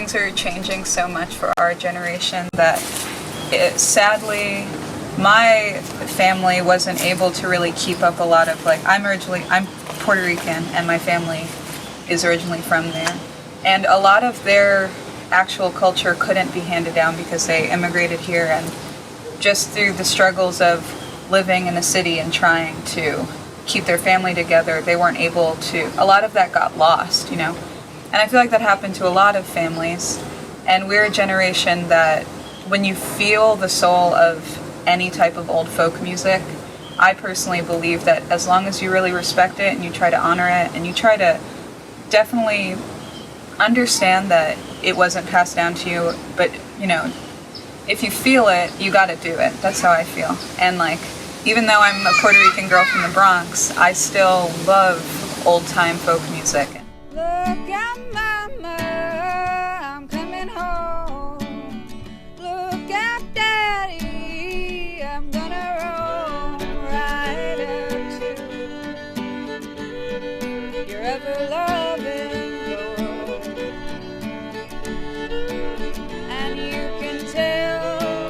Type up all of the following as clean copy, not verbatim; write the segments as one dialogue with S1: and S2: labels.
S1: things are changing so much for our generation that sadly my family wasn't able to really keep up a lot of, like, I'm Puerto Rican and my family is originally from there, and a lot of their actual culture couldn't be handed down because they immigrated here, and just through the struggles of living in a city and trying to keep their family together, they weren't able to, a lot of that got lost, you know. And I feel like that happened to a lot of families, and we're a generation that when you feel the soul of any type of old folk music, I personally believe that as long as you really respect it and you try to honor it and you try to definitely understand that it wasn't passed down to you, but, you know, if you feel it, you gotta do it. That's how I feel. And, like, even though I'm a Puerto Rican girl from the Bronx, I still love old-time folk music.
S2: Look out, mama, I'm coming home. Look out, daddy, I'm gonna roam right up to your ever-loving road. And you can tell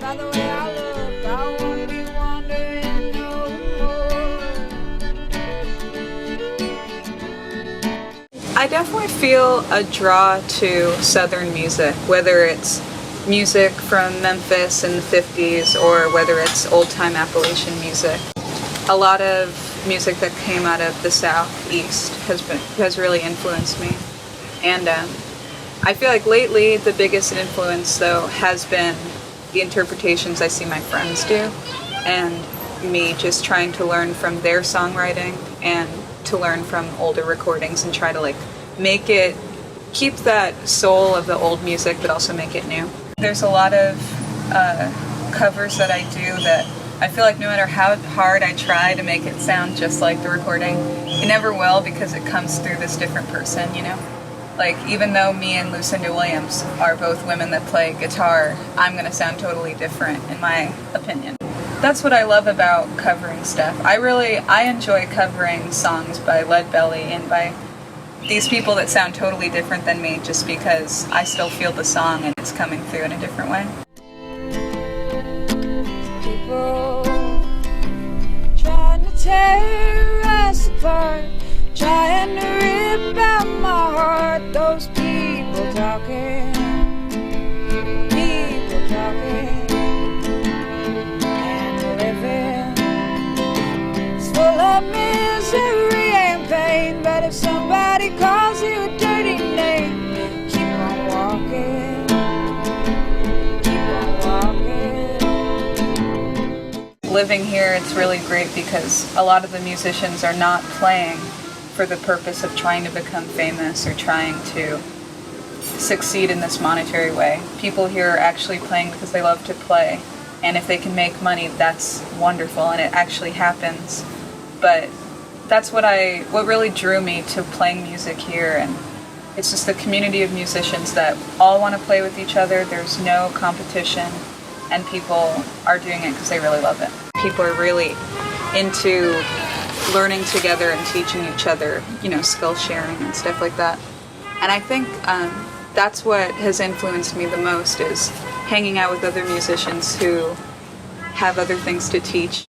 S2: by the way I look, I won't be wandering no more.
S1: I definitely feel a draw to Southern music, whether it's music from Memphis in the 50s or whether it's old-time Appalachian music. A lot of music that came out of the Southeast has really influenced me. And I feel like lately the biggest influence, though, has been the interpretations I see my friends do, and me just trying to learn from their songwriting and to learn from older recordings and try to, like, make it, keep that soul of the old music but also make it new. There's a lot of covers that I do that I feel like no matter how hard I try to make it sound just like the recording, it never will, because it comes through this different person, you know? Like, even though me and Lucinda Williams are both women that play guitar, I'm gonna sound totally different, in my opinion. That's what I love about covering stuff. I enjoy covering songs by Lead Belly and by these people that sound totally different than me, just because I still feel the song and it's coming through in a different way.
S2: People trying to tear us apart, trying to rip out my heart. Those people talking, and living is full of misery and pain. But if somebody calls you a dirty name, keep on walking, keep on walking.
S1: Living here, it's really great because a lot of the musicians are not playing for the purpose of trying to become famous or trying to succeed in this monetary way. People here are actually playing because they love to play, and if they can make money, that's wonderful, and it actually happens. But that's what really drew me to playing music here, and it's just the community of musicians that all want to play with each other. There's no competition, and people are doing it because they really love it. People are really into learning together and teaching each other, you know, skill sharing and stuff like that. And I think that's what has influenced me the most, is hanging out with other musicians who have other things to teach.